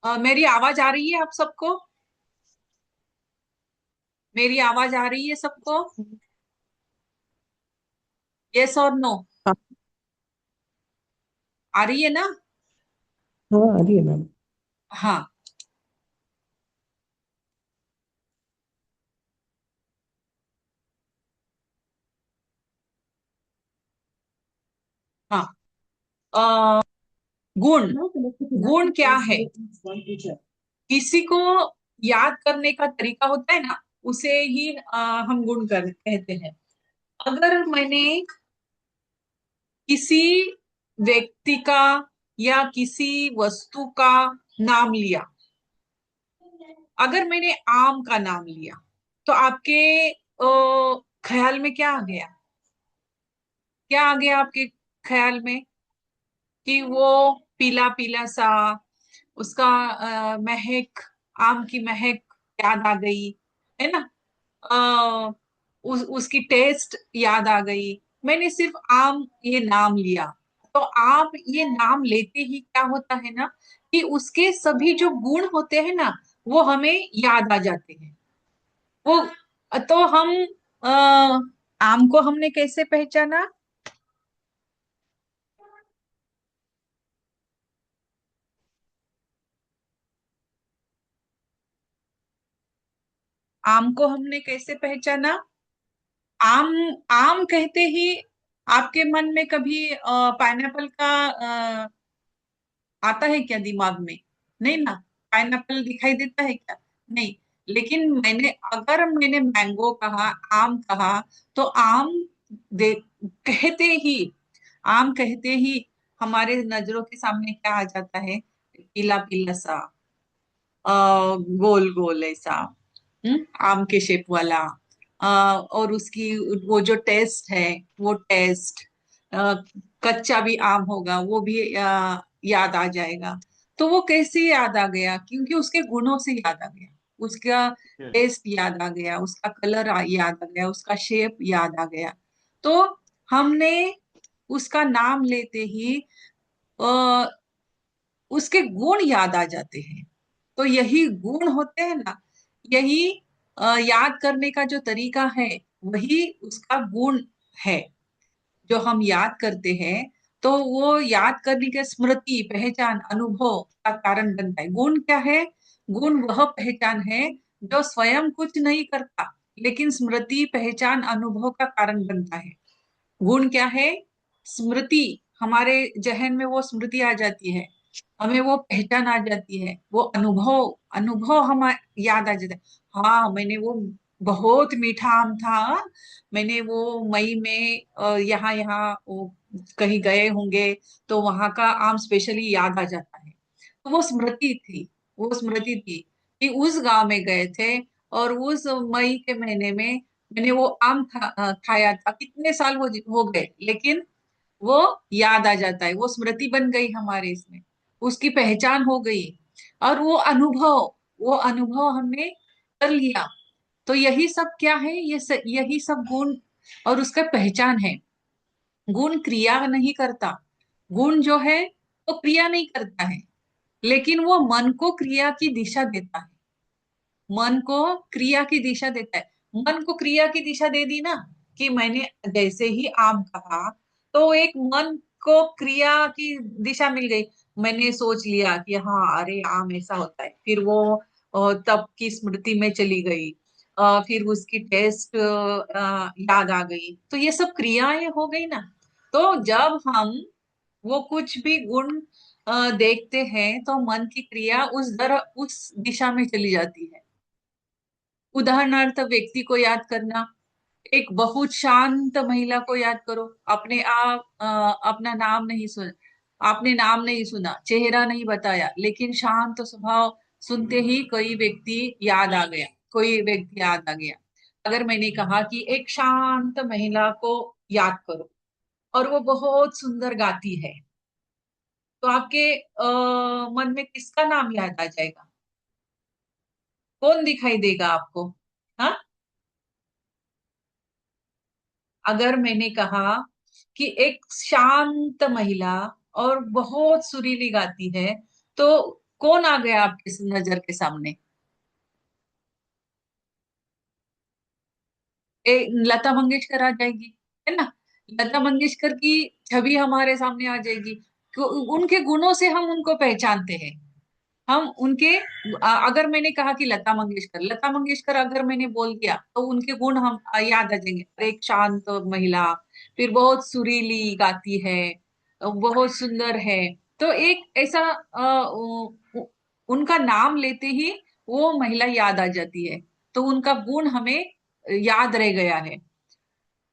मेरी आवाज आ रही है आप सबको? मेरी आवाज आ रही है सबको? यस और नो? हाँ। आ रही है ना? हाँ, आ रही है मैम। हाँ। हाँ। अ, गुण। गुण क्या है? किसी को याद करने का तरीका होता है ना, उसे ही हम गुण कहते हैं। अगर मैंने किसी व्यक्ति का या किसी वस्तु का नाम लिया, अगर मैंने आम का नाम लिया, तो आपके ख्याल में क्या आ गया? क्या आ गया आपके ख्याल में? कि वो पीला पीला सा, उसका महक, आम की महक याद आ गई, है ना? अ, उसकी टेस्ट याद आ गई। मैंने सिर्फ आम ये नाम लिया, तो आप ये नाम लेते ही क्या होता है ना, कि उसके सभी जो गुण होते हैं ना, वो हमें याद आ जाते हैं। वो तो हम आम को हमने कैसे पहचाना? आम को हमने कैसे पहचाना? आम। आम कहते ही आपके मन में कभी पाइनएप्पल का आता है क्या दिमाग में? नहीं ना। पाइनएप्पल दिखाई देता है क्या? नहीं। लेकिन मैंने मैंगो कहा, आम कहा, तो आम दे कहते ही, आम कहते ही हमारे नजरों के सामने क्या आ जाता है? पीला पीला सा, गोल गोल ऐसा, आम के शेप वाला। और उसकी वो जो टेस्ट है, वो टेस्ट, कच्चा भी आम होगा वो भी याद आ जाएगा। तो वो कैसे याद आ गया? क्योंकि उसके गुणों से याद आ गया। उसका टेस्ट याद आ गया, उसका कलर याद आ गया, उसका शेप याद आ गया। तो हमने उसका नाम लेते ही आ, उसके गुण याद आ जाते हैं। तो यही गुण होते हैं ना, यही याद करने का जो तरीका है, वही उसका गुण है। जो हम याद करते हैं, तो वो याद करने के स्मृति, पहचान, अनुभव का कारण बनता है। गुण क्या है? गुण वह पहचान है जो स्वयं कुछ नहीं करता, लेकिन स्मृति, पहचान, अनुभव का कारण बनता है। गुण क्या है? स्मृति। हमारे जहन में वो स्मृति आ जाती है, हमें वो पहचान आ जाती है, वो अनुभव, अनुभव हम याद आ जाता है। हाँ, मैंने वो बहुत मीठा आम था, मैंने वो मई में यहाँ यहाँ कहीं गए होंगे, तो वहां का आम स्पेशली याद आ जाता है। तो वो स्मृति थी। वो स्मृति थी कि उस गांव में गए थे, और उस मई के महीने में मैंने वो आम खाया था। कितने साल हो गए, लेकिन वो याद आ जाता है, वो स्मृति बन गई हमारे इसमें, उसकी पहचान हो गई। और वो अनुभव हमने कर लिया। तो यही सब क्या है? यही सब गुण और उसका पहचान है। गुण क्रिया नहीं करता। गुण जो है वो क्रिया नहीं करता है, लेकिन वो मन को क्रिया की दिशा देता है। मन को क्रिया की दिशा देता है। मन को क्रिया की दिशा दे दी ना, कि मैंने जैसे ही आम कहा, तो एक मन को क्रिया की दिशा मिल गई। मैंने सोच लिया कि हाँ, अरे आम ऐसा होता है, फिर वो तब की स्मृति में चली गई। फिर उसकी टेस्ट याद आ गई। तो ये सब क्रियाएं हो गई ना। तो जब हम वो कुछ भी गुण देखते हैं, तो मन की क्रिया उस दिशा में चली जाती है। उदाहरणार्थ, व्यक्ति को याद करना। एक बहुत शांत महिला को याद करो। अपना नाम नहीं सुन आपने नाम नहीं सुना, चेहरा नहीं बताया, लेकिन शांत स्वभाव, सुनते ही कोई व्यक्ति याद आ गया। अगर मैंने कहा कि एक शांत महिला को याद करो, और वो बहुत सुंदर गाती है, तो आपके मन में किसका नाम याद आ जाएगा? कौन दिखाई देगा आपको? हाँ। अगर मैंने कहा कि एक शांत महिला और बहुत सुरीली गाती है, तो कौन आ गया आपके नजर के सामने? लता मंगेशकर आ जाएगी, है ना। लता मंगेशकर की छवि हमारे सामने आ जाएगी। उनके गुणों से हम उनको पहचानते हैं। हम उनके अगर मैंने कहा कि लता मंगेशकर अगर मैंने बोल दिया तो उनके गुण हम याद आ जाएंगे। एक शांत महिला, फिर बहुत सुरीली गाती है, बहुत सुंदर है। तो एक ऐसा उनका नाम लेते ही वो महिला याद आ जाती है। तो उनका गुण हमें याद रह गया है।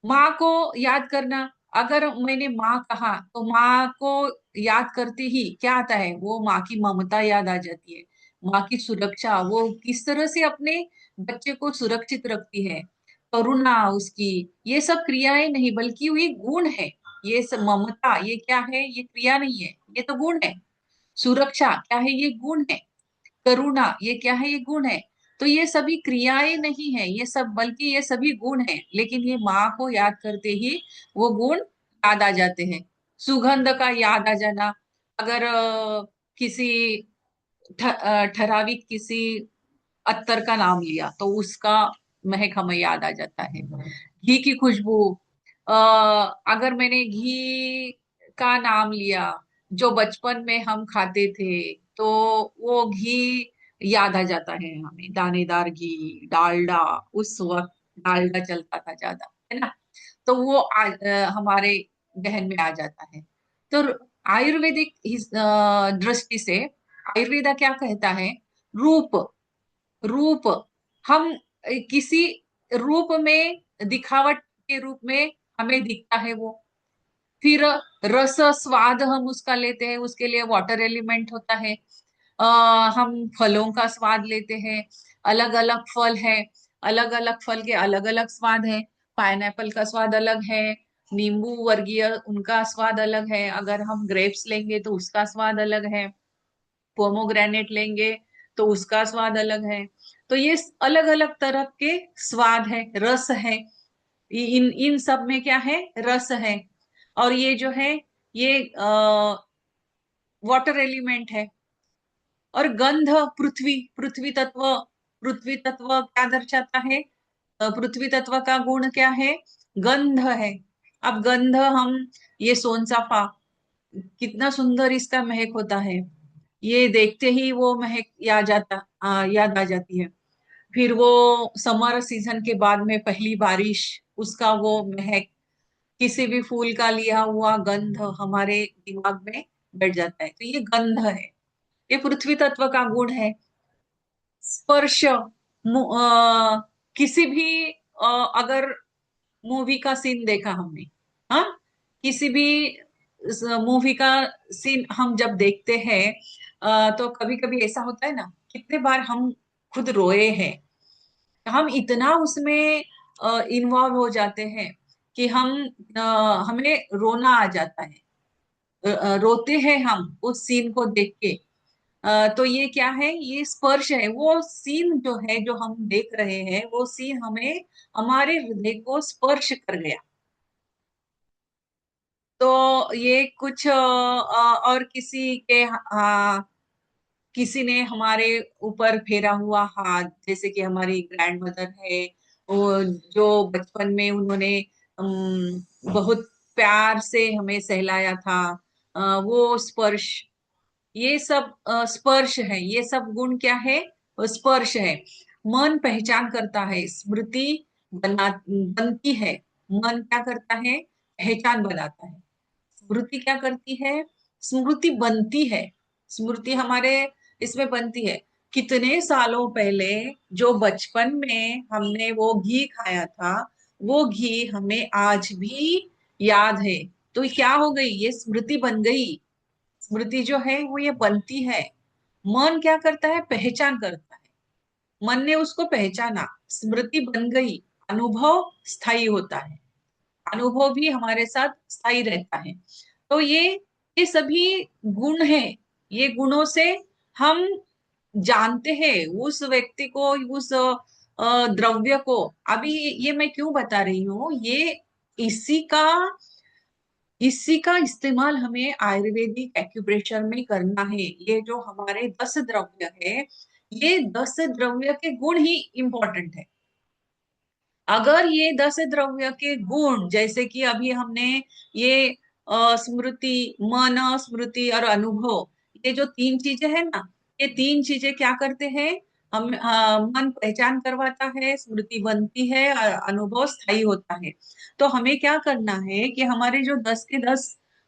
माँ को याद करना, अगर मैंने माँ कहा तो माँ को याद करते ही क्या आता है? वो माँ की ममता याद आ जाती है। माँ की सुरक्षा, वो किस तरह से अपने बच्चे को सुरक्षित रखती है। करुणा उसकी, ये सब क्रियाएं नहीं बल्कि ये गुण है। ये सब ममता, ये क्या है? ये क्रिया नहीं है, ये तो गुण है। सुरक्षा क्या है? ये गुण है। करुणा ये क्या है? ये गुण है। तो ये सभी क्रियाएं नहीं है, ये सब बल्कि ये सभी गुण है। लेकिन ये माँ को याद करते ही वो गुण याद आ जाते हैं। सुगंध का याद आ जाना, अगर किसी ठराविक किसी अत्तर का नाम लिया तो उसका महक हमें याद आ जाता है। घी की खुशबू, अ, अगर मैंने घी का नाम लिया जो बचपन में हम खाते थे, तो वो घी याद आ जाता है हमें। दानेदार घी, डालडा, उस वक्त डालडा चलता था ज्यादा, है ना। तो वो हमारे जहन में आ जाता है। तो आयुर्वेदिक दृष्टि से आयुर्वेदा क्या कहता है? रूप, रूप, हम किसी रूप में, दिखावट के रूप में हमें दिखता है वो। फिर रस, स्वाद हम उसका लेते हैं, उसके लिए वाटर एलिमेंट होता है। हम फलों का स्वाद लेते हैं। अलग अलग फल है, अलग अलग फल के अलग अलग स्वाद है। पाइनएप्पल का स्वाद अलग है, नींबू वर्गीय उनका स्वाद अलग है। अगर हम ग्रेप्स लेंगे तो उसका स्वाद अलग है। पोमोग्रेनेट लेंगे तो उसका स्वाद अलग है। तो ये अलग अलग तरह के स्वाद है, रस है। इन इन सब में क्या है? रस है। और ये जो है, ये वाटर एलिमेंट है। और गंध, पृथ्वी, पृथ्वी तत्व क्या दर्शाता है? पृथ्वी तत्व का गुण क्या है? गंध है। अब गंध, हम ये सोनचाफा, कितना सुंदर इसका महक होता है। ये देखते ही वो महक याद आ जाती है। फिर वो समर सीजन के बाद में पहली बारिश, उसका वो महक, किसी भी फूल का लिया हुआ गंध हमारे दिमाग में बैठ जाता है। तो ये गंध है, ये पृथ्वी तत्व का गुण है। स्पर्श, किसी भी अगर मूवी का सीन देखा हमने, हाँ, किसी भी मूवी का सीन हम जब देखते हैं, तो कभी कभी ऐसा होता है ना, कितने बार हम खुद रोए हैं। हम इतना उसमें इन्वॉल्व हो जाते हैं कि हमें रोना आ जाता है। रोते हैं हम उस सीन को देख के। तो ये क्या है? ये स्पर्श है। वो सीन जो है, जो हम देख रहे हैं, वो सीन हमें, हमारे हृदय को स्पर्श कर गया। तो ये कुछ और किसी के किसी ने हमारे ऊपर फेरा हुआ हाथ, जैसे कि हमारी ग्रैंड मदर है, वो जो बचपन में उन्होंने बहुत प्यार से हमें सहलाया था, वो स्पर्श, ये सब स्पर्श है। ये सब गुण क्या है? स्पर्श है। मन पहचान करता है, स्मृति बनती है। मन क्या करता है? पहचान बनाता है। स्मृति क्या करती है? स्मृति बनती है। स्मृति हमारे इसमें बनती है। कितने सालों पहले जो बचपन में हमने वो घी खाया था, वो घी हमें आज भी याद है। तो क्या हो गई? ये स्मृति बन गई। स्मृति जो है वो ये बनती है। मन क्या करता है? पहचान करता है। मन ने उसको पहचाना, स्मृति बन गई। अनुभव स्थायी होता है। अनुभव भी हमारे साथ स्थायी रहता है। तो ये सभी गुण हैं। ये गुणों से हम जानते हैं उस व्यक्ति को, उस द्रव्य को। अभी ये मैं क्यों बता रही हूँ? ये इसी का इसी का इस्तेमाल हमें आयुर्वेदिक एक्यूप्रेशर में करना है। ये जो हमारे 10 द्रव्य है, ये 10 द्रव्य के गुण ही इंपॉर्टेंट है। अगर ये 10 द्रव्य के गुण, जैसे कि अभी हमने ये स्मृति, मन, स्मृति और अनुभव, ये जो 3 चीजें हैं ना, ये 3 चीजें क्या करते हैं? हम मन पहचान करवाता है, स्मृति बनती है और अनुभव स्थायी होता है। तो हमें क्या करना है कि हमारे जो 10 के 10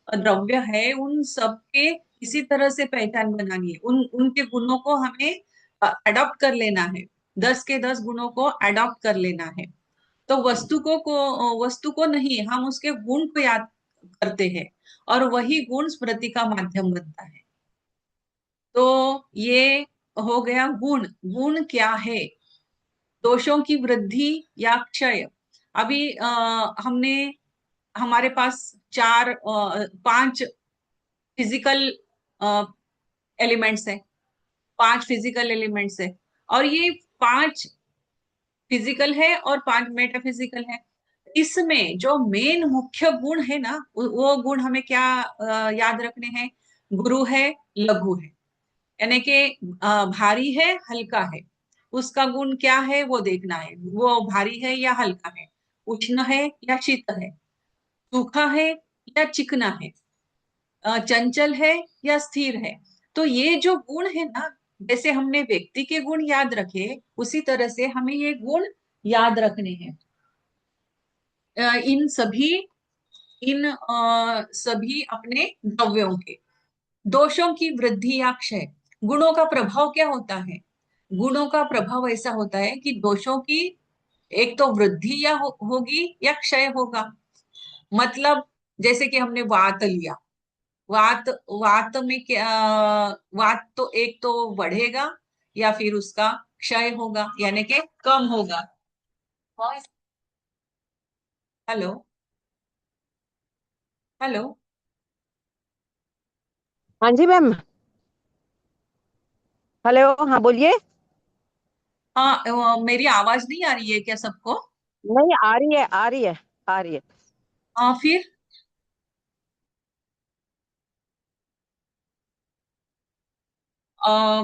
द्रव्य है, उन सबके इसी तरह से पहचान बनानी है। उनके गुणों को हमें अडॉप्ट कर लेना है। 10 के 10 गुणों को अडॉप्ट कर लेना है। तो वस्तु को नहीं, हम उसके गुण को याद करते हैं, और वही गुण स्मृति का माध्यम बनता है। तो ये हो गया गुण। गुण क्या है? दोषों की वृद्धि या क्षय। अभी हमने, हमारे पास 5 फिजिकल एलिमेंट्स है। 5 फिजिकल एलिमेंट्स है, और ये 5 फिजिकल है और 5 मेटाफिजिकल है। इसमें जो मेन मुख्य गुण है ना, वो गुण हमें क्या याद रखने हैं? गुरु है, लघु है, यानी कि भारी है, हल्का है। उसका गुण क्या है वो देखना है, वो भारी है या हल्का है, उष्ण है या शीत है, सूखा है या चिकना है, चंचल है या स्थिर है। तो ये जो गुण है ना, जैसे हमने व्यक्ति के गुण याद रखे, उसी तरह से हमें ये गुण याद रखने हैं। इन सभी, सभी अपने द्रव्यों के। दोषों की वृद्धि या क्षय। गुणों का प्रभाव क्या होता है? गुणों का प्रभाव ऐसा होता है कि दोषों की एक तो वृद्धि या होगी या क्षय होगा। मतलब जैसे कि हमने वात लिया, वात वात में क्या, वात तो एक तो बढ़ेगा या फिर उसका क्षय होगा, यानी कि कम होगा। Hello, hello. हाँ जी मैम। हेलो, हाँ बोलिए। हाँ, मेरी आवाज नहीं आ रही है क्या सबको? नहीं, आ रही है, आ रही है, आ रही है। हाँ, फिर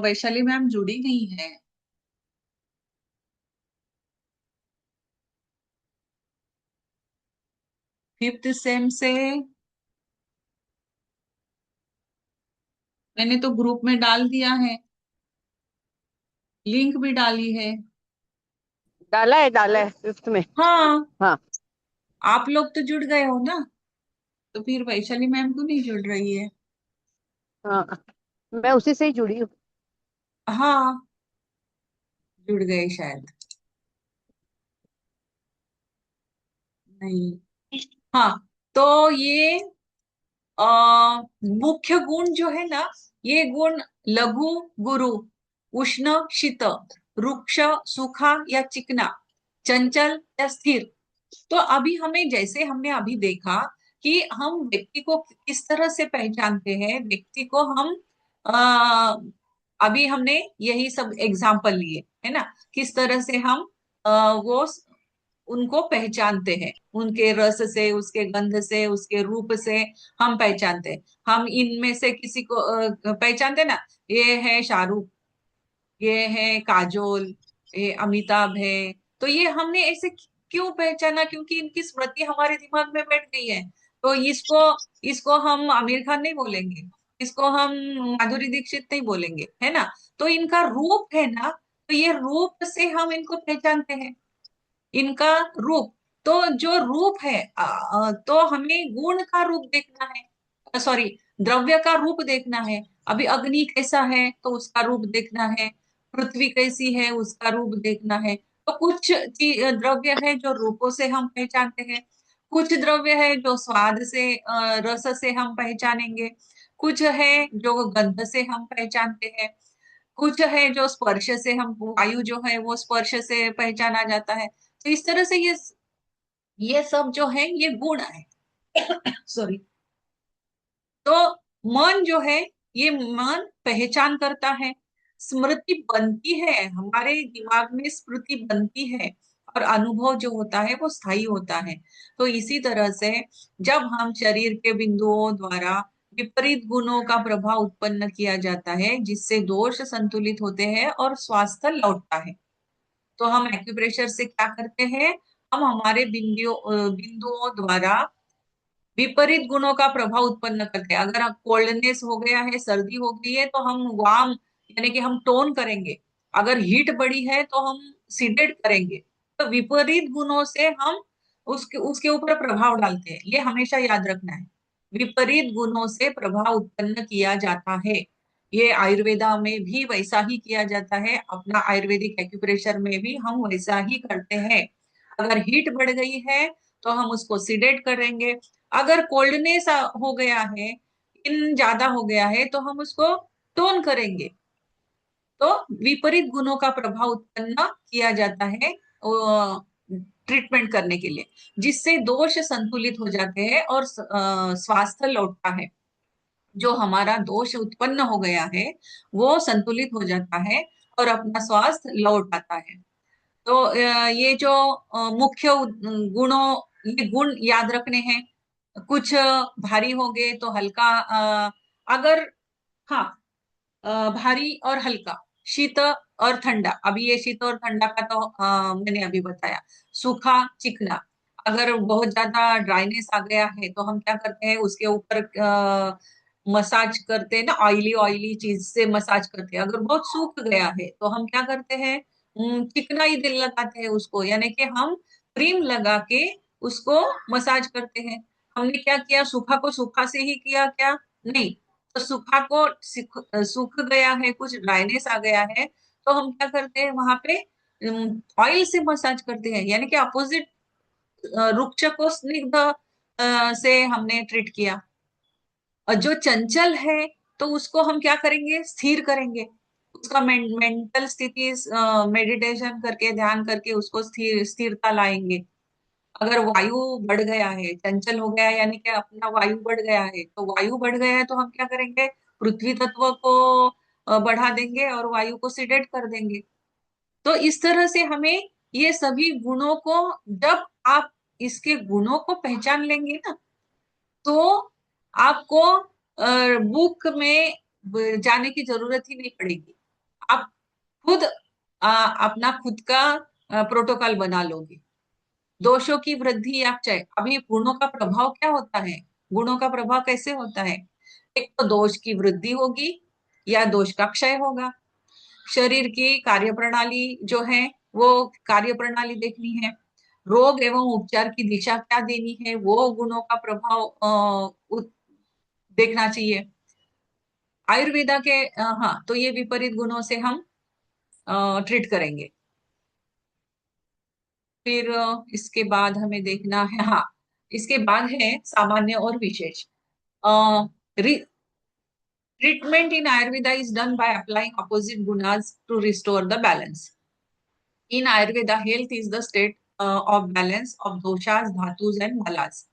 वैशाली मैम जुड़ी नहीं है। 5th सेम से मैंने तो ग्रुप में डाल दिया है, लिंक भी डाली है। डाला है फिफ्थ में। हाँ, हाँ। आप लोग तो जुड़ गए हो ना, तो फिर वैशाली मैम क्यों नहीं जुड़ रही है? हाँ, मैं उसी से ही जुड़ी हूँ। हाँ, जुड़ गए शायद। नहीं। हाँ, तो ये मुख्य गुण जो है ना, ये गुण लघु, गुरु, उष्ण, शीत, रुक्ष, सूखा या चिकना, चंचल या स्थिर। तो अभी हमें, जैसे हमने अभी देखा कि हम व्यक्ति को किस तरह से पहचानते हैं, व्यक्ति को हम आ, अभी हमने यही सब एग्जाम्पल लिए है ना, किस तरह से हम वो उनको पहचानते हैं, उनके रस से, उसके गंध से, उसके रूप से हम पहचानते हैं। हम इनमें से किसी को पहचानते हैं ना, ये है शाहरुख, ये है काजोल, ये अमिताभ है। तो ये हमने ऐसे क्यों पहचाना? क्योंकि इनकी स्मृति हमारे दिमाग में बैठ गई है। तो इसको इसको हम आमिर खान नहीं बोलेंगे, इसको हम माधुरी दीक्षित नहीं बोलेंगे, है ना। तो इनका रूप है ना, तो ये रूप से हम इनको पहचानते हैं, इनका रूप। तो जो रूप है, तो हमें गुण का रूप देखना है, सॉरी, द्रव्य का रूप देखना है। अभी अग्नि कैसा है तो उसका रूप देखना है, पृथ्वी कैसी है उसका रूप देखना है। तो कुछ द्रव्य है जो रूपों से हम पहचानते हैं, कुछ द्रव्य है जो स्वाद से, रस से हम पहचानेंगे, कुछ है जो गंध से हम पहचानते हैं, कुछ है जो स्पर्श से, हम वायु जो है वो स्पर्श से पहचाना जाता है। तो इस तरह से ये सब जो है ये गुण है। सॉरी। तो मन जो है, ये मन पहचान करता है, स्मृति बनती है, हमारे दिमाग में स्मृति बनती है। और अनुभव जो होता है वो स्थायी होता है। तो इसी तरह से जब हम शरीर के बिंदुओं द्वारा विपरीत गुणों का प्रभाव उत्पन्न किया जाता है जिससे दोष संतुलित होते हैं और स्वास्थ्य लौटता है, तो हम एक्यूप्रेशर से क्या करते हैं, हम हमारे बिंदुओं द्वारा विपरीत गुणों का प्रभाव उत्पन्न करते हैं। अगर कोल्डनेस हो गया है, सर्दी हो गई है, तो हम वार्म यानी कि हम टोन करेंगे। अगर हीट बढ़ी है तो हम सीडेड करेंगे। तो विपरीत गुणों से हम उसके उसके ऊपर प्रभाव डालते हैं, ये हमेशा याद रखना है। विपरीत गुणों से प्रभाव उत्पन्न किया जाता है। ये आयुर्वेदा में भी वैसा ही किया जाता है, अपना आयुर्वेदिक एक्यूप्रेशर में भी हम वैसा ही करते हैं। अगर हीट बढ़ गई है तो हम उसको सीडेट करेंगे। अगर कोल्डनेस हो गया है, इन ज्यादा हो गया है, तो हम उसको टोन करेंगे। तो विपरीत गुणों का प्रभाव उत्पन्न किया जाता है ट्रीटमेंट करने के लिए, जिससे दोष संतुलित हो जाते हैं और स्वास्थ्य लौटता है। जो हमारा दोष उत्पन्न हो गया है वो संतुलित हो जाता है और अपना स्वास्थ्य लौट आता है। तो ये जो मुख्य ये गुण याद रखने हैं। कुछ भारी हो गए तो हल्का, अगर हाँ, भारी और हल्का, शीत और ठंडा। अभी ये शीत और ठंडा का तो मैंने अभी बताया। सूखा, चिकना। अगर बहुत ज्यादा ड्राइनेस आ गया है तो हम क्या करते हैं, उसके ऊपर मसाज करते हैं ना, ऑयली ऑयली चीज से मसाज करते हैं। अगर बहुत सूख गया है तो हम क्या करते हैं, चिकना ही दिल लगाते हैं उसको, यानी कि हम क्रीम लगा के उसको मसाज करते हैं। हमने क्या किया, सूखा को सूखा से ही किया क्या? नहीं। तो सूखा को सूख गया है, कुछ ड्राइनेस आ गया है, तो हम क्या करते हैं, वहां पे ऑयल से मसाज करते हैं, यानी कि अपोजिट, रुक्ष को स्निग्ध से हमने ट्रीट किया। और जो चंचल है तो उसको हम क्या करेंगे, स्थिर करेंगे। उसका मेंटल स्थिति, मेडिटेशन करके, ध्यान करके उसको स्थिरता लाएंगे। अगर वायु बढ़ गया है, चंचल हो गया है, यानी कि अपना वायु बढ़ गया है, तो वायु बढ़ गया है तो हम क्या करेंगे, पृथ्वी तत्व को बढ़ा देंगे और वायु को सिडेट कर देंगे। तो इस तरह से हमें ये सभी गुणों को, जब आप इसके गुणों को पहचान लेंगे ना, तो आपको बुक में जाने की जरूरत ही नहीं पड़ेगी। आप खुद अपना खुद का प्रोटोकॉल बना लोगे। दोषों की वृद्धि या क्षय। अभी गुणों का प्रभाव क्या होता है, गुणों का प्रभाव कैसे होता है? एक तो दोष की वृद्धि होगी या दोष का क्षय होगा। शरीर की कार्य प्रणाली जो है वो कार्य प्रणाली देखनी है। रोग एवं उपचार की दिशा क्या देनी है, वो गुणों का प्रभाव देखना चाहिए। आयुर्वेदा के हाँ, तो ये विपरीत गुणों से हम ट्रीट करेंगे। फिर इसके बाद हमें देखना है, हाँ, इसके बाद है सामान्य और विशेष। Treatment in Ayurveda is done by applying opposite gunas to restore the balance. In Ayurveda, health is the state of balance of doshas, dhatus and malas.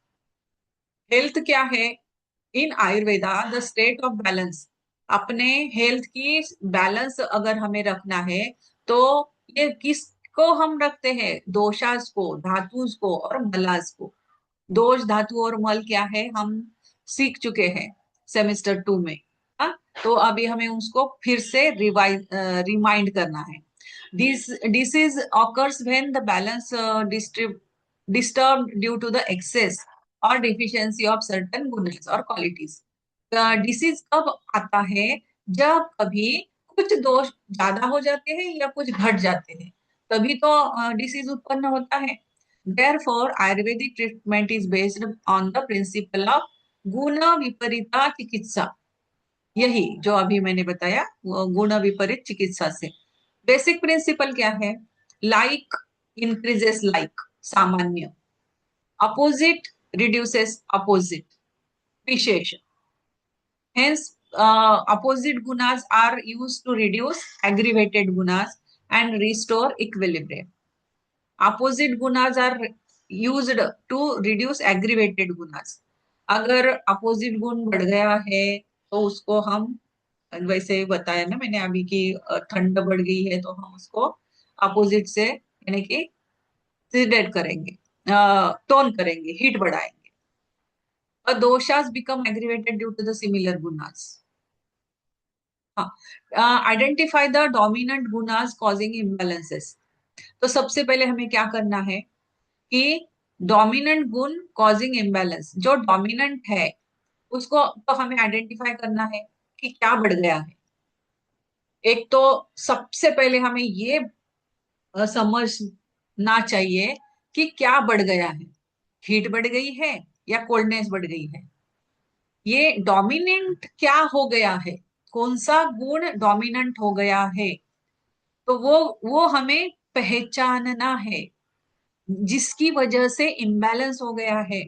Health क्या है? In Ayurveda the state of balance. अपने health की balance अगर हमें रखना है तो ये किसको हम रखते हैं? दोषास को, धातुस को और मलास को। दोष, धातु और मल क्या है, हम सीख चुके हैं सेमेस्टर 2 में। हाँ, तो अभी हमें उसको फिर से रिमाइंड करना है। This disease occurs when the balance disturbed due to the excess or deficiency of certain goodness or qualities. Disease कब आता है? जब कभी कुछ दोष ज्यादा हो जाते हैं या कुछ घट जाते हैं, तभी तो डिसीज उत्पन्न होता है। Therefore, Ayurvedic treatment is based on the principle of गुण विपरीता चिकित्सा। यही जो अभी मैंने बताया, वो गुण विपरीत चिकित्सा से। बेसिक प्रिंसिपल क्या है? लाइक इंक्रीजेस लाइक, सामान्य। Opposite reduces opposite, wishes. Hence, opposite gunas are used to reduce aggravated gunas and restore equilibrium. Opposite gunas are used to reduce aggravated gunas. अगर अपोजिट गुण बढ़ गया है तो उसको हम, वैसे बताया ना मैंने अभी कि ठंड बढ़ गई है तो हम उसको अपोजिट से, यानी कि सीडेट करेंगे, टोन करेंगे, हीट बढ़ाएंगे। Uh doshas become aggravated due to the similar gunas. हाँ, identify the dominant gunas causing imbalances. तो सबसे पहले हमें क्या करना है कि डोमिनेंट गुण कॉजिंग इम्बैलेंस, जो डोमिनेंट है उसको तो हमें आइडेंटिफाई करना है कि क्या बढ़ गया है। एक तो सबसे पहले हमें ये समझना चाहिए कि क्या बढ़ गया है। हीट बढ़ गई है या कोल्डनेस बढ़ गई है। ये डोमिनेंट क्या हो गया है, कौन सा गुण डोमिनेंट हो गया है, तो वो हमें पहचानना है, जिसकी वजह से इम्बैलेंस हो गया है।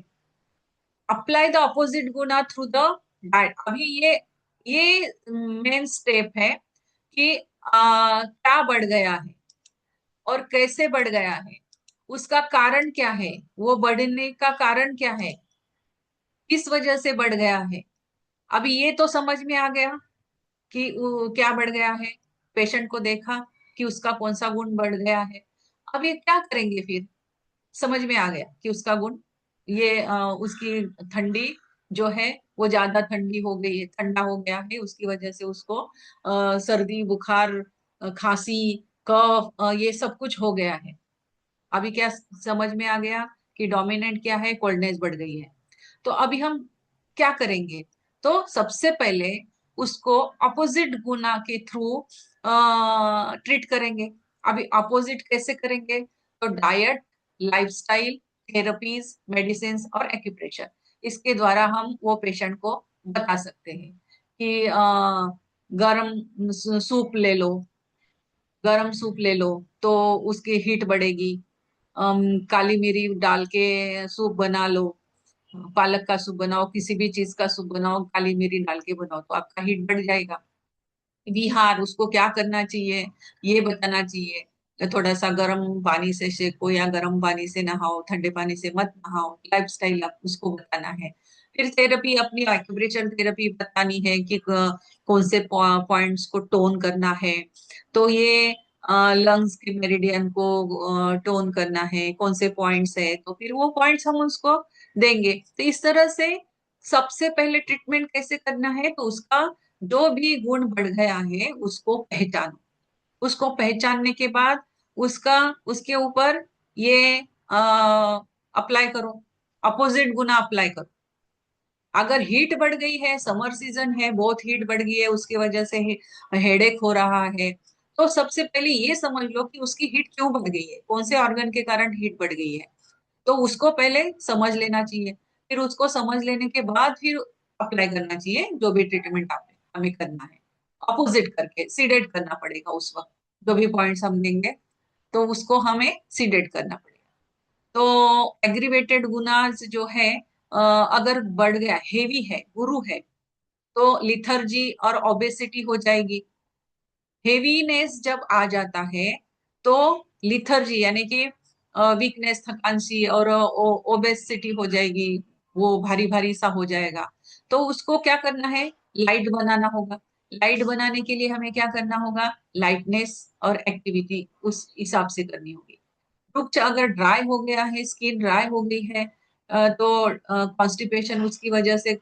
Apply the opposite Guna through the diet. अभी ये मेन स्टेप है कि क्या बढ़ गया है और कैसे बढ़ गया है, उसका कारण क्या है, वो बढ़ने का कारण क्या है, किस वजह से बढ़ गया है। अभी ये तो समझ में आ गया कि वो क्या बढ़ गया है, पेशेंट को देखा कि उसका कौन सा गुण बढ़ गया है। अब ये क्या करेंगे फिर, समझ में आ गया कि उसका गुण, ये उसकी ठंडी जो है वो ज्यादा ठंडी हो गई है, ठंडा हो गया है, उसकी वजह से उसको सर्दी बुखार खांसी कफ ये सब कुछ हो गया है। अभी क्या समझ में आ गया कि डोमिनेंट क्या है, कोल्डनेस बढ़ गई है। तो अभी हम क्या करेंगे, तो सबसे पहले उसको अपोजिट गुना के थ्रू ट्रीट करेंगे। अभी अपोजिट कैसे करेंगे, तो डाइट, लाइफस्टाइल, थेरेपीज, मेडिसिन और एक्यूप्रेशर, इसके द्वारा हम वो पेशेंट को बता सकते हैं कि गरम सूप ले लो, गरम सूप ले लो तो उसकी हीट बढ़ेगी। काली मिरी डाल के सूप बना लो, पालक का सूप बनाओ, किसी भी चीज का सूप बनाओ, काली मिरी डाल के बनाओ तो आपका हीट बढ़ जाएगा। विहार, उसको क्या करना चाहिए ये बताना चाहिए। थोड़ा सा गर्म पानी से सेको या गर्म पानी से नहाओ, ठंडे पानी से मत नहाओ, लाइफस्टाइल आप उसको बताना है। फिर थेरेपी, अपनी एक्यूप्रेशर थेरेपी बतानी है कि कौन से पॉइंट्स को टोन करना है। तो ये लंग्स के मेरिडियन को टोन करना है, कौन से पॉइंट्स है, तो फिर वो पॉइंट्स हम उसको देंगे। तो इस तरह से सबसे पहले ट्रीटमेंट कैसे करना है, तो उसका जो भी गुण बढ़ गया है उसको पहचानो। उसको पहचानने के बाद उसका उसके ऊपर ये अप्लाई करो, अपोजिट गुना अप्लाई करो। अगर हीट बढ़ गई है, समर सीजन है, बहुत हीट बढ़ गई है, उसकी वजह से हेडेक हो रहा है, तो सबसे पहले ये समझ लो कि उसकी हीट क्यों बढ़ गई है, कौन से ऑर्गन के कारण हीट बढ़ गई है। तो उसको पहले समझ लेना चाहिए। फिर उसको समझ लेने के बाद फिर अप्लाई करना चाहिए जो भी ट्रीटमेंट आपने हमें करना है। अपोजिट करके सीडेट करना पड़ेगा उस वक्त, जो भी पॉइंट्स हम देंगे तो उसको हमें सीडेट करना पड़ेगा। तो एग्रीवेटेड गुनाज जो है, अगर बढ़ गया, हेवी है, गुरु है, तो लिथर्जी और ओबेसिटी हो जाएगी। हेवीनेस जब आ जाता है तो लिथर्जी यानी कि वीकनेस, थकान सी और ओबेसिटी हो जाएगी, वो भारी भारी सा हो जाएगा। तो उसको क्या करना है, लाइट बनाना होगा। लाइट बनाने के लिए हमें क्या करना होगा, लाइटनेस और एक्टिविटी उस हिसाब से करनी होगी। रुक्ष अगर ड्राई हो गया है, स्किन ड्राई हो गई है, तो कॉन्स्टिपेशन उसकी वजह से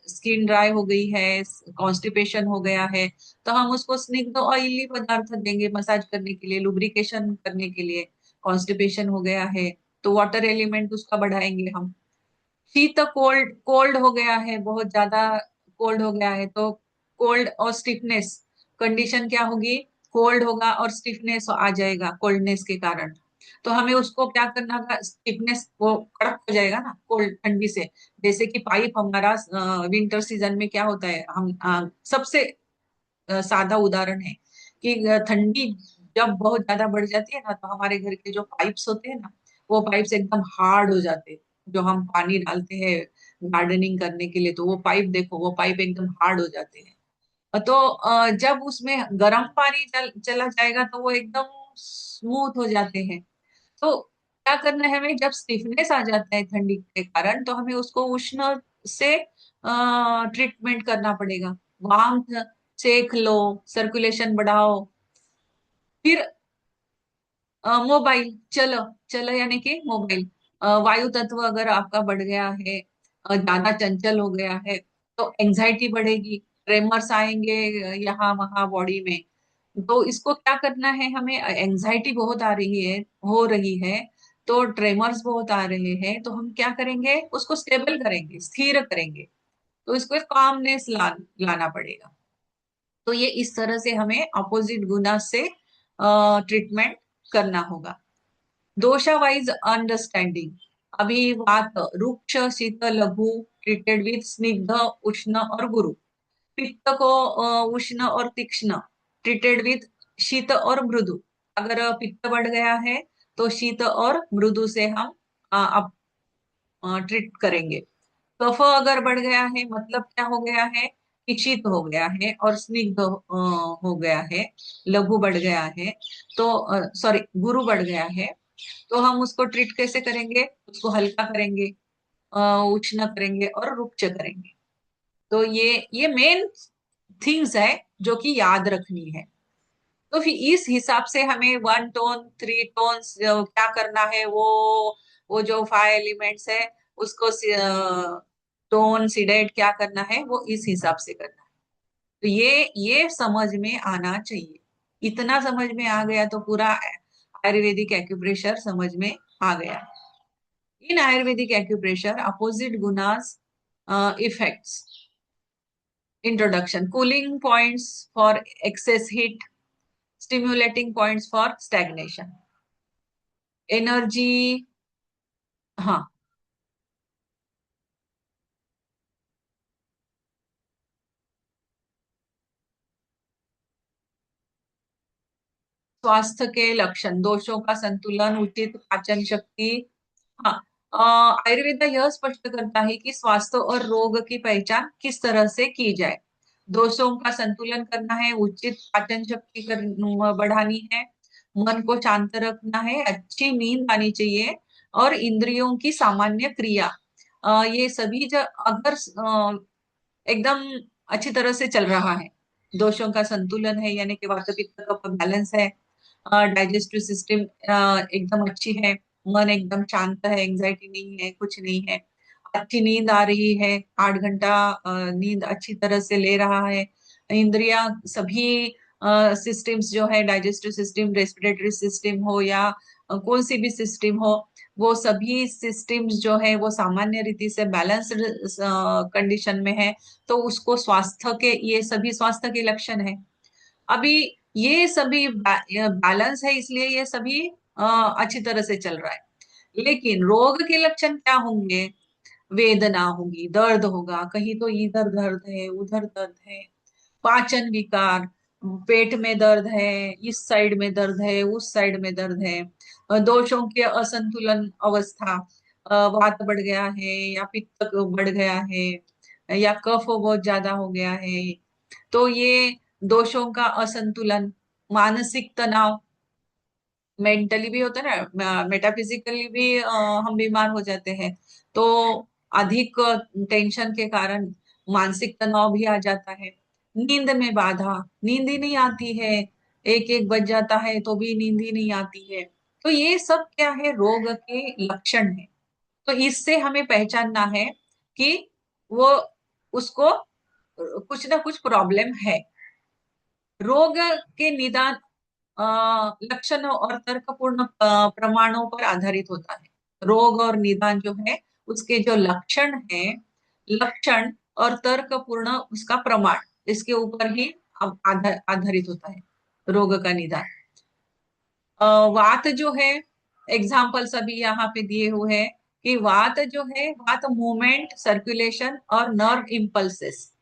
स्किन ड्राई हो गई है, कॉन्स्टिपेशन हो गया है, तो हम उसको स्निग्ध ऑयली पदार्थ देंगे मसाज करने के लिए, लुब्रिकेशन करने के लिए। कॉन्स्टिपेशन हो गया है तो वाटर एलिमेंट उसका बढ़ाएंगे हम। शीत, कोल्ड, कोल्ड हो गया है, बहुत ज्यादा कोल्ड हो गया है, तो कोल्ड और स्टिफनेस कंडीशन क्या होगी, कोल्ड होगा और स्टिफनेस आ जाएगा कोल्डनेस के कारण। तो हमें उसको क्या करना होगा, स्टिफनेस वो कड़क हो जाएगा ना कोल्ड ठंडी से। जैसे कि पाइप हमारा विंटर सीजन में क्या होता है, हम सबसे सादा उदाहरण है कि ठंडी जब बहुत ज्यादा बढ़ जाती है ना, तो हमारे घर के जो पाइप्स होते हैं ना, वो पाइप्स एकदम हार्ड हो जाते हैं। जो हम पानी डालते हैं गार्डनिंग करने के लिए, तो वो पाइप देखो, वो पाइप एकदम हार्ड हो जाते हैं। तो जब उसमें गर्म पानी चला जाएगा तो वो एकदम स्मूथ हो जाते हैं। तो क्या करना है हमें, जब स्टिफनेस आ जाता है ठंडी के कारण, तो हमें उसको उष्ण से ट्रीटमेंट करना पड़ेगा। वार्म सेक लो, सर्कुलेशन बढ़ाओ। फिर मोबाइल, चलो, चलो यानी कि मोबाइल। वायु तत्व अगर आपका बढ़ गया है, ज्यादा चंचल हो गया है, तो एंजाइटी बढ़ेगी, ट्रेमर्स आएंगे यहाँ वहाँ बॉडी में। तो इसको क्या करना है हमें, एंजाइटी बहुत आ रही है, हो रही है, तो ट्रेमर्स बहुत आ रहे हैं, तो हम क्या करेंगे, उसको स्टेबल करेंगे, स्थिर करेंगे। तो इसको लाना पड़ेगा। तो ये इस तरह से हमें अपोजिट गुना से ट्रीटमेंट करना होगा। दोषा वाइज अंडरस्टैंडिंग। अभी बात रुक्ष शीत लघु ट्रीटेड विथ स्निग्ध उष्ण और गुरु। पित्त को उष्ण और तीक्ष्ण ट्रीटेड विथ शीत और मृदु। अगर पित्त बढ़ गया है तो शीत और मृदु से हम अब ट्रीट करेंगे। कफ अगर बढ़ गया है मतलब क्या हो गया है कि शीत हो गया है और स्निग्ध हो गया है, लघु बढ़ गया है, तो सॉरी गुरु बढ़ गया है, तो हम उसको ट्रीट कैसे करेंगे, उसको हल्का करेंगे, अ, उष्ण करेंगे और रुक्ष करेंगे। तो ये मेन थिंग्स है जो कि याद रखनी है। तो फिर इस हिसाब से हमें 1 टोन 3 टोन्स क्या करना है, वो जो 5 एलिमेंट्स है उसको टोन सीडेड क्या करना है, वो इस हिसाब से करना है। तो ये समझ में आना चाहिए। इतना समझ में आ गया तो पूरा आयुर्वेदिक एक्यूप्रेशर समझ में आ गया। In Ayurvedic acupressure opposite gunas effects. Introduction. Cooling points for excess heat, stimulating points for stagnation, energy. हाँ, स्वास्थ्य के लक्षण, दोषों का संतुलन, उचित पाचन शक्ति। हाँ, आयुर्वेद यह स्पष्ट करता है कि स्वास्थ्य और रोग की पहचान किस तरह से की जाए। दोषों का संतुलन करना है, उचित पाचन शक्ति बढ़ानी है, मन को शांत रखना है, अच्छी नींद आनी चाहिए, और इंद्रियों की सामान्य क्रिया, ये सभी अगर एकदम अच्छी तरह से चल रहा है, दोषों का संतुलन है यानी कि वात पित्त का बैलेंस है, डाइजेस्टिव सिस्टम एकदम अच्छी है, मन एकदम शांत है, एंजाइटी नहीं है, कुछ नहीं है, अच्छी नींद आ रही है, 8 घंटा नींद अच्छी तरह से ले रहा है, इंद्रियां सभी सिस्टम्स जो है, डाइजेस्टिव सिस्टम, रेस्पिरेटरी सिस्टम हो या कौन सी भी सिस्टम हो, वो सभी सिस्टम्स जो है वो सामान्य रीति से बैलेंस्ड कंडीशन में है, तो उसको स्वास्थ्य के, ये सभी स्वास्थ्य के लक्षण है। अभी ये सभी बैलेंस है, इसलिए ये सभी अच्छी तरह से चल रहा है। लेकिन रोग के लक्षण क्या होंगे, वेदना होगी, दर्द होगा, कहीं तो इधर दर्द है, उधर दर्द है, पाचन विकार, पेट में दर्द है, इस साइड में दर्द है, उस साइड में दर्द है, दोषों के असंतुलन अवस्था, वात बढ़ गया है या पित्त बढ़ गया है या कफ बहुत ज्यादा हो गया है, तो ये दोषों का असंतुलन, मानसिक तनाव, मेंटली भी होता है ना, मेटाफिजिकली भी हम बीमार हो जाते हैं, तो अधिक टेंशन के कारण मानसिक तनाव भी आ जाता है। नींद में बाधा, नींद ही नहीं आती है, एक एक बज जाता है तो भी नींद ही नहीं आती है, तो ये सब क्या है, रोग के लक्षण है। तो इससे हमें पहचानना है कि वो, उसको कुछ ना कुछ प्रॉब्लम है। रोग के निदान लक्षणों और तर्कपूर्ण प्रमाणों पर आधारित होता है। रोग और निदान जो है उसके जो लक्षण है, लक्षण और तर्कपूर्ण उसका प्रमाण, इसके ऊपर ही आधारित होता है रोग का निदान। वात जो है, एग्जाम्पल्स अभी यहाँ पे दिए हुए हैं कि वात जो है, वात मूवमेंट, सर्कुलेशन और नर्व इम्पल्सेस।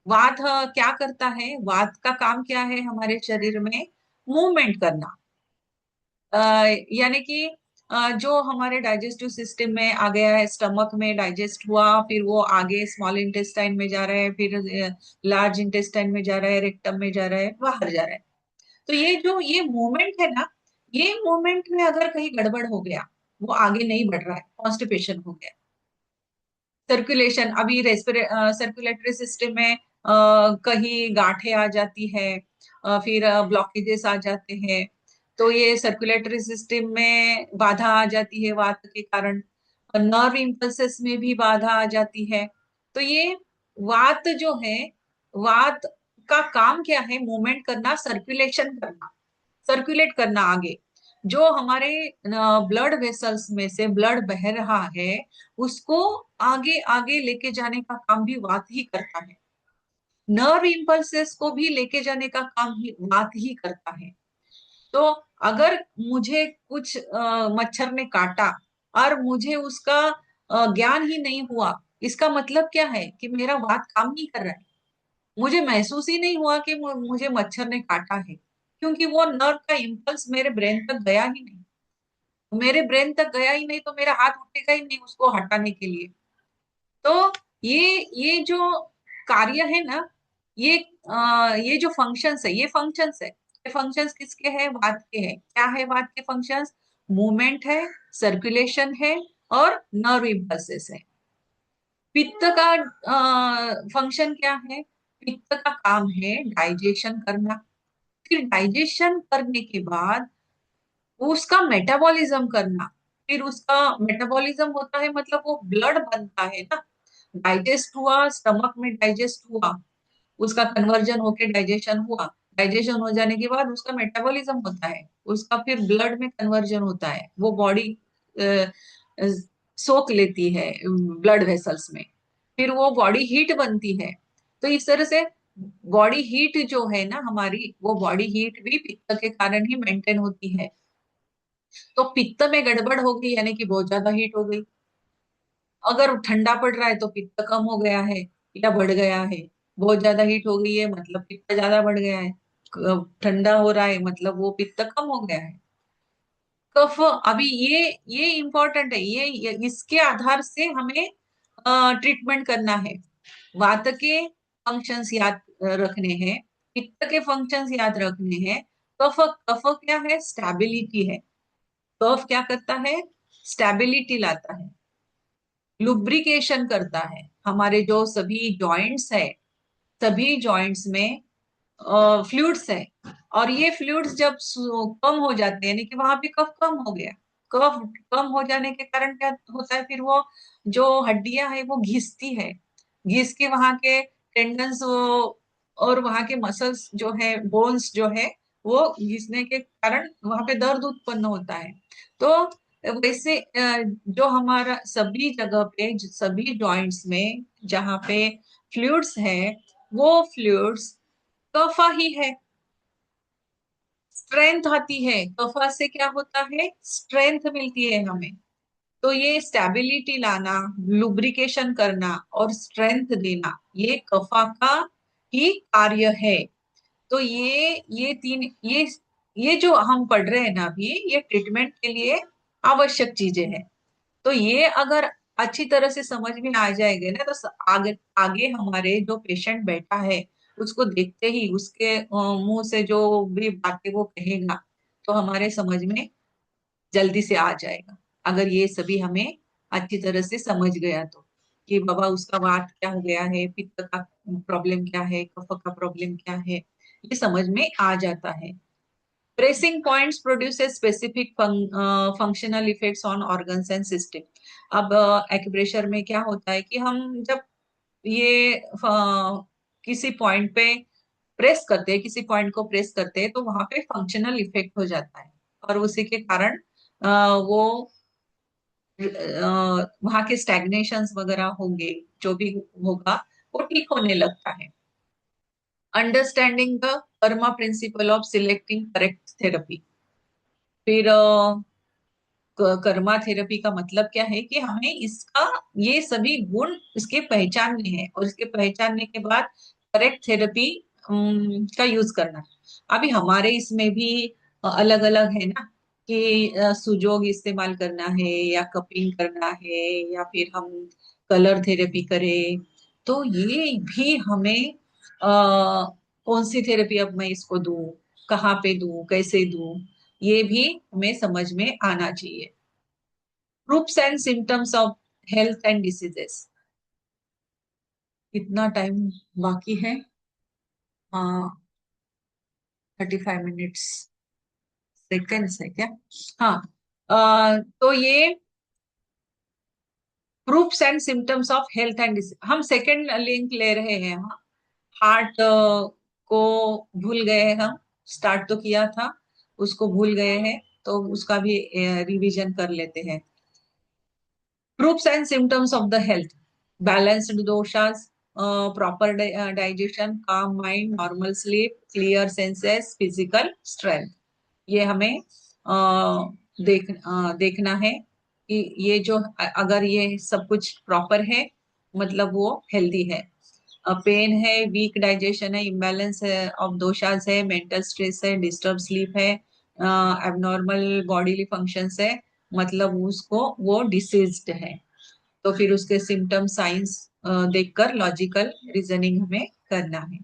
वात क्या करता है, वात का काम क्या है हमारे शरीर में, मूवमेंट करना, अ, यानी कि जो हमारे डाइजेस्टिव सिस्टम में आ गया है, स्टमक में डाइजेस्ट हुआ, फिर वो आगे स्मॉल इंटेस्टाइन में जा रहा है, फिर लार्ज इंटेस्टाइन में जा रहा है, रेक्टम में जा रहा है, बाहर जा रहा है। तो ये जो ये मूवमेंट है ना, ये मूवमेंट में अगर कहीं गड़बड़ हो गया, वो आगे नहीं बढ़ रहा है, कॉन्स्टिपेशन हो गया। सर्कुलेशन, अभी सर्कुलेटरी सिस्टम में कहीं गांठें आ जाती है, फिर ब्लॉकेजेस आ जाते हैं, तो ये सर्कुलेटरी सिस्टम में बाधा आ जाती है वात के कारण, और नर्व इम्पल्सेस में भी बाधा आ जाती है। तो ये वात जो है, वात का काम क्या है? मूवमेंट करना, सर्कुलेशन करना, सर्कुलेट करना आगे। जो हमारे ब्लड वेसल्स में से ब्लड बह रहा है, उसको आगे आगे लेके जाने का काम भी वात ही करता है। नर्व इम्पल्सेस को भी लेके जाने का काम ही वात ही करता है। तो अगर मुझे कुछ मच्छर ने काटा और मुझे उसका ज्ञान ही नहीं हुआ, इसका मतलब क्या है? कि मेरा वात काम नहीं कर रहा है। मुझे महसूस ही नहीं हुआ कि मुझे मच्छर ने काटा है, क्योंकि वो नर्व का इम्पल्स मेरे ब्रेन तक गया ही नहीं। मेरे ब्रेन तक गया ही नहीं, तो मेरा हाथ उठेगा ही नहीं उसको हटाने के लिए। तो ये जो कार्य है ना, ये ये जो फंक्शंस है, ये फंक्शंस है, ये फंक्शंस किसके हैं? वात के हैं। क्या है वात के फंक्शंस? मूवमेंट है, सर्कुलेशन है, और नर्व इम्पल्सेस है। पित्त का फंक्शन क्या है? पित्त का काम है डाइजेशन करना। फिर डाइजेशन करने के बाद उसका मेटाबॉलिज्म करना। फिर उसका मेटाबॉलिज्म होता है, मतलब वो ब्लड बनता है ना। डाइजेस्ट हुआ, स्टमक में डाइजेस्ट हुआ, उसका कन्वर्जन होके डाइजेशन हुआ। डाइजेशन हो जाने के बाद उसका मेटाबॉलिज्म होता है, उसका फिर ब्लड में कन्वर्जन होता है, वो बॉडी सोख लेती है ब्लड वेसल्स में। फिर वो बॉडी हीट बनती है। तो इस तरह से बॉडी हीट जो है ना हमारी, वो बॉडी हीट भी पित्त के कारण ही मेंटेन होती है। तो पित्त में गड़बड़ हो गई, यानी कि बहुत ज्यादा हीट हो गई। अगर ठंडा पड़ रहा है तो पित्त कम हो गया है या बढ़ गया है। बहुत ज्यादा हीट हो गई है मतलब पित्त ज्यादा बढ़ गया है। ठंडा हो रहा है मतलब वो पित्त कम हो गया है। कफ, अभी ये इंपॉर्टेंट है, इसके आधार से हमें ट्रीटमेंट करना है। वात के फंक्शंस याद रखने हैं, पित्त के फंक्शंस याद रखने हैं। कफ, कफ क्या है? स्टेबिलिटी है। कफ क्या करता है? स्टेबिलिटी लाता है, लुब्रिकेशन करता है। हमारे जो सभी जॉइंट्स है, सभी जॉइंट्स में फ्लूइड्स है, और ये फ्लूइड्स जब कम हो जाते हैं, यानी कि वहां पे कफ कम हो गया, कफ कम हो जाने के कारण क्या होता है? फिर वो जो हड्डियां है वो घिसती है, घिस के वहां के टेंडन्स और वहां के मसल्स जो है, बोन्स जो है, वो घिसने के कारण वहां पे दर्द उत्पन्न होता है। तो वैसे जो हमारा सभी जगह पे, सभी जॉइंट्स में जहाँ पे फ्लूइड्स है, वो फ्लूइड्स कफा ही है। स्ट्रेंथ आती है कफा से, क्या होता है? स्ट्रेंथ मिलती है हमें। तो ये स्टेबिलिटी लाना, लुब्रिकेशन करना और स्ट्रेंथ देना, ये कफा का ही कार्य है। तो ये तीन, ये जो हम पढ़ रहे हैं ना अभी, ये ट्रीटमेंट के लिए आवश्यक चीजें हैं। तो ये अगर अच्छी तरह से समझ में आ जाएंगे ना, तो आगे आगे हमारे जो पेशेंट बैठा है, उसको देखते ही उसके मुंह से जो भी बातें वो कहेगा, तो हमारे समझ में जल्दी से आ जाएगा। अगर ये सभी हमें अच्छी तरह से समझ गया तो, कि बाबा उसका वात क्या हो गया है, पित्त का प्रॉब्लम क्या है, कफ का प्रॉब्लम क्या है, ये समझ में आ जाता है। Bracing points produces specific functional effects on organs and system। अब एक्यूप्रेशर में क्या होता है कि हम जब ये किसी पॉइंट पे प्रेस करते हैं, किसी पॉइंट को प्रेस करते हैं, तो वहां पे फंक्शनल इफेक्ट हो जाता है, और उसी के कारण वो वहां के स्टैग्नेशंस वगैरह होंगे, जो भी होगा वो ठीक होने लगता है। Understanding the Karma principle of selecting correct therapy. फिर कर्मा थेरेपी का मतलब क्या है? कि हमें इसका, ये सभी गुण इसके पहचानने हैं, और इसके पहचानने के बाद करेक्ट थेरेपी का यूज करना है। अभी हमारे इसमें भी अलग अलग है ना, कि सुजोग इस्तेमाल करना है, या कपिंग करना है, या फिर हम कलर थेरेपी करें। तो ये भी हमें कौन सी थेरेपी अब मैं इसको दूं, कहाँ पे दूं, कैसे दूं, ये भी हमें समझ में आना चाहिए। Groups and symptoms of health and diseases. कितना टाइम बाकी है? हाँ, 35 मिनट्स सेकंड्स है क्या? हाँ। तो ये proofs and symptoms of health and हम सेकंड लिंक ले रहे हैं। हार्ट को भूल गए हैं हम, स्टार्ट तो किया था, उसको भूल गए हैं, तो उसका भी रिवीजन कर लेते हैं। Proofs and symptoms of the health: balanced doshas, proper digestion, calm mind, normal sleep, clear senses, physical strength. ये हमें देखना है कि ये जो अगर ये सब कुछ प्रॉपर है मतलब वो हेल्दी है। पेन है, वीक डाइजेशन है, इम्बैलेंस ऑफ दोषास है, मेंटल स्ट्रेस है, डिस्टर्ब स्लीप है, एबनॉर्मल बॉडीली फंक्शंस है, मतलब उसको वो डिसीज्ड है। तो फिर उसके सिम्टम साइंस देखकर लॉजिकल रीजनिंग हमें करना है।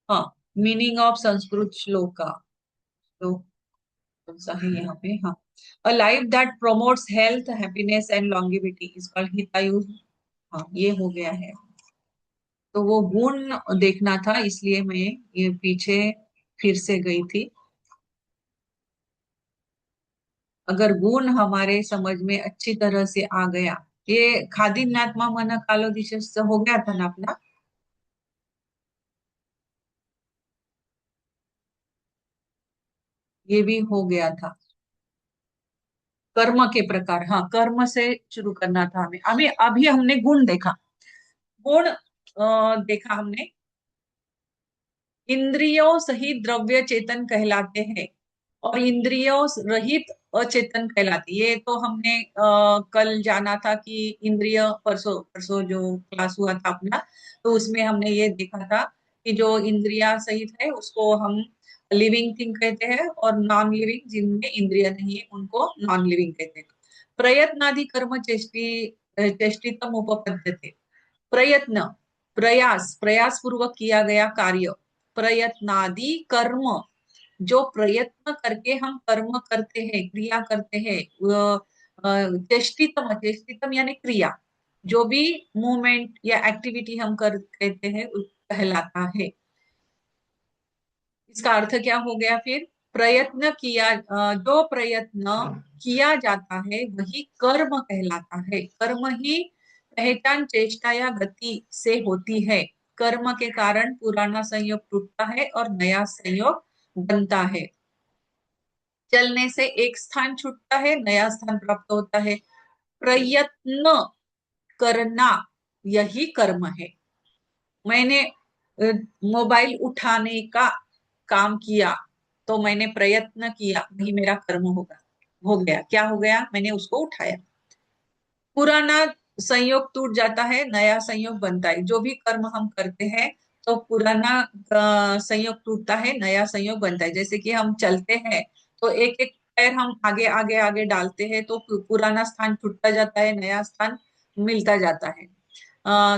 हाँ, मीनिंग ऑफ संस्कृत श्लोक का श्लोक कौन सा है यहाँ पे? हाँ, a life that promotes health, happiness and longevity is called Hitayu. हाँ, ये हो गया है। तो वो गुण देखना था, इसलिए मैं ये पीछे फिर से गई थी। अगर गुण हमारे समझ में अच्छी तरह से आ गया, ये खादीन्यात्मा मन कालो दिशा हो गया था ना अपना। ये भी हो गया था। कर्म के प्रकार, हाँ, कर्म से शुरू करना था हमें। अभी अभी हमने गुण देखा। गुण देखा हमने। इंद्रियों सहित द्रव्य चेतन कहलाते हैं और इंद्रियों रहित अचेतन कहलाते। ये तो हमने कल जाना था कि इंद्रिय, परसों परसों जो क्लास हुआ था अपना, तो उसमें हमने ये देखा था कि जो इंद्रिया सहित है उसको हम लिविंग थिंग कहते हैं, और नॉन लिविंग जिनमें इंद्रिय नहीं है उनको नॉन लिविंग कहते हैं। प्रयत्नादि कर्म चेष्टितम उपपद्यते। प्रयत्न, प्रयास, प्रयास पूर्वक किया गया कार्य, प्रयत्नादि कर्म, जो प्रयत्न करके हम कर्म करते हैं, क्रिया करते हैं, चेष्टितम, चेष्टितम यानी क्रिया, जो भी मूवमेंट या एक्टिविटी हम कर कहते हैं कहलाता है। इसका अर्थ क्या हो गया फिर? प्रयत्न किया, जो प्रयत्न किया जाता है वही कर्म कहलाता है। कर्म ही पहचान, चेष्टा या गति से होती है। कर्म के कारण पुराना संयोग टूटता है और नया संयोग बनता है। चलने से एक स्थान छूटता है, नया स्थान प्राप्त होता है। प्रयत्न करना, यही कर्म है। मैंने मोबाइल उठाने का काम किया, तो मैंने प्रयत्न किया, वही मेरा कर्म होगा, हो गया। क्या हो गया? मैंने उसको उठाया। पुराना संयोग टूट जाता है, नया संयोग बनता है। जो भी कर्म हम करते हैं तो पुराना संयोग टूटता है, नया संयोग बनता है। जैसे कि हम चलते हैं तो एक एक पैर हम आगे आगे आगे डालते हैं, तो पुराना स्थान छूटता जाता है, नया स्थान मिलता जाता है।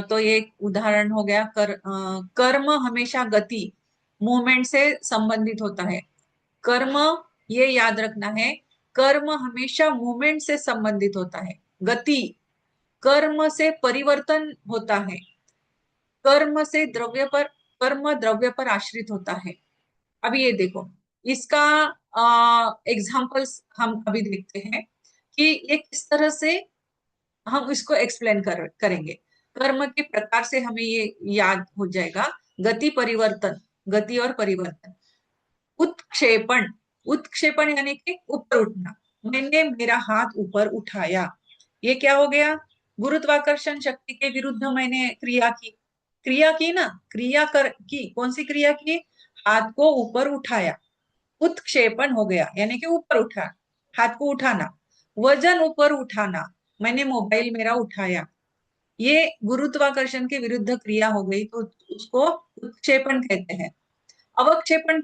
तो ये एक उदाहरण हो गया। कर्म हमेशा गति, मूवमेंट से संबंधित होता है। कर्म, ये याद रखना है, कर्म हमेशा मूवमेंट से संबंधित होता है। गति, कर्म से परिवर्तन होता है। कर्म से द्रव्य पर, कर्म द्रव्य पर आश्रित होता है। अभी ये देखो, इसका एग्जाम्पल्स हम अभी देखते हैं कि ये किस तरह से हम इसको एक्सप्लेन करेंगे। कर्म के प्रकार से हमें ये याद हो जाएगा। गति, परिवर्तन, गति और परिवर्तन। उत्क्षेपण, उत्क्षेपण यानी कि ऊपर उठना। मैंने मेरा हाथ ऊपर उठाया, ये क्या हो गया? गुरुत्वाकर्षण शक्ति के विरुद्ध मैंने क्रिया की। क्रिया की ना, क्रिया कर की, कौन सी क्रिया की? हाथ को ऊपर उठाया, उत्क्षेपण हो गया, यानी कि ऊपर उठा, हाथ को उठाना। वजन ऊपर उठाना, मैंने मोबाइल मेरा उठाया, ये गुरुत्वाकर्षण के विरुद्ध क्रिया हो गई, तो उसको उत्क्षेपण कहते हैं। अवक्षेपण